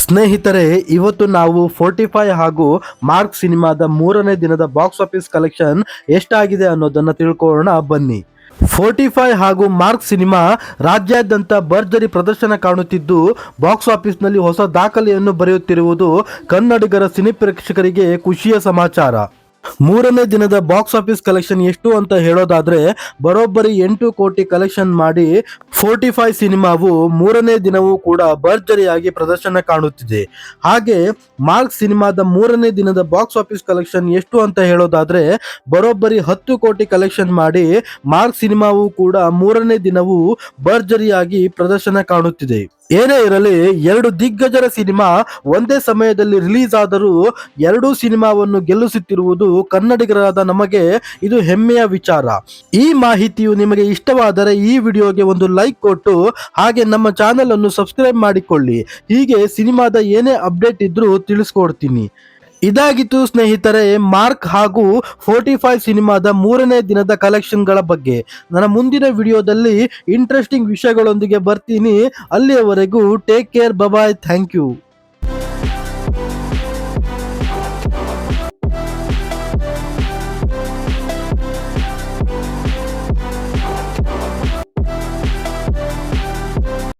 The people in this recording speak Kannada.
ಸ್ನೇಹಿತರೆ, ಇವತ್ತು ನಾವು 45 ಹಾಗೂ ಮಾರ್ಕ್ ಸಿನಿಮಾದ ಮೂರನೇ ದಿನದ ಬಾಕ್ಸ್ ಆಫೀಸ್ ಕಲೆಕ್ಷನ್ ಎಷ್ಟಾಗಿದೆ ಅನ್ನೋದನ್ನ ತಿಳ್ಕೊಳ್ಳೋಣ ಬನ್ನಿ. 45 ಹಾಗೂ ಮಾರ್ಕ್ ಸಿನಿಮಾ ರಾಜ್ಯಾದ್ಯಂತ ಭರ್ಜರಿ ಪ್ರದರ್ಶನ ಕಾಣುತ್ತಿದ್ದು ಬಾಕ್ಸ್ ಆಫೀಸ್ನಲ್ಲಿ ಹೊಸ ದಾಖಲೆಯನ್ನು ಬರೆಯುತ್ತಿರುವುದು ಕನ್ನಡಿಗರ ಸಿನಿ ಪ್ರೇಕ್ಷಕರಿಗೆ ಖುಷಿಯ ಸಮಾಚಾರ. ಮೂರನೇ ದಿನದ ಬಾಕ್ಸ್ ಆಫೀಸ್ ಕಲೆಕ್ಷನ್ ಎಷ್ಟು ಅಂತ ಹೇಳೋದಾದ್ರೆ ಬರೋಬ್ಬರಿ 8 ಕೋಟಿ ಕಲೆಕ್ಷನ್ ಮಾಡಿ 45 ಸಿನಿಮಾವು ಮೂರನೇ ದಿನವೂ ಕೂಡ ಭರ್ಜರಿಯಾಗಿ ಪ್ರದರ್ಶನ ಕಾಣುತ್ತಿದೆ. ಹಾಗೆ ಮಾರ್ಕ್ ಸಿನಿಮಾದ ಮೂರನೇ ದಿನದ ಬಾಕ್ಸ್ ಆಫೀಸ್ ಕಲೆಕ್ಷನ್ ಎಷ್ಟು ಅಂತ ಹೇಳೋದಾದ್ರೆ ಬರೋಬ್ಬರಿ 10 ಕೋಟಿ ಕಲೆಕ್ಷನ್ ಮಾಡಿ ಮಾರ್ಕ್ ಸಿನಿಮಾವು ಕೂಡ ಮೂರನೇ ದಿನವೂ ಭರ್ಜರಿಯಾಗಿ ಪ್ರದರ್ಶನ ಕಾಣುತ್ತಿದೆ. ಏನೇ ಇರಲಿ, ಎರಡು ದಿಗ್ಗಜರ ಸಿನಿಮಾ ಒಂದೇ ಸಮಯದಲ್ಲಿ ರಿಲೀಸ್ ಆದರೂ ಎರಡೂ ಸಿನಿಮಾವನ್ನು ಗೆಲ್ಲಿಸುತ್ತಿರುವುದು ಕನ್ನಡಿಗರಾದ ನಮಗೆ ಇದು ಹೆಮ್ಮೆಯ ವಿಚಾರ. ಈ ಮಾಹಿತಿಯು ನಿಮಗೆ ಇಷ್ಟವಾದರೆ ಈ ವಿಡಿಯೋಗೆ ಒಂದು ಲೈಕ್ ಕೊಟ್ಟು ಹಾಗೆ ನಮ್ಮ ಚಾನೆಲ್ ಅನ್ನು ಸಬ್ಸ್ಕ್ರೈಬ್ ಮಾಡಿಕೊಳ್ಳಿ. ಹೀಗೆ ಸಿನಿಮಾದ ಏನೇ ಅಪ್ಡೇಟ್ ಇದ್ರೂ ತಿಳಿಸ್ಕೊಡ್ತೀನಿ. ಇದಾಗಿತ್ತು ಸ್ನೇಹಿತರೆ ಮಾರ್ಕ್ ಹಾಗೂ 45 ಸಿನಿಮಾದ ಮೂರನೇ ದಿನದ ಕಲೆಕ್ಷನ್ಗಳ ಬಗ್ಗೆ. ನನ್ನ ಮುಂದಿನ ವಿಡಿಯೋದಲ್ಲಿ ಇಂಟ್ರೆಸ್ಟಿಂಗ್ ವಿಷಯಗಳೊಂದಿಗೆ ಬರ್ತೀನಿ. ಅಲ್ಲಿಯವರೆಗೂ take care, bye, thank you.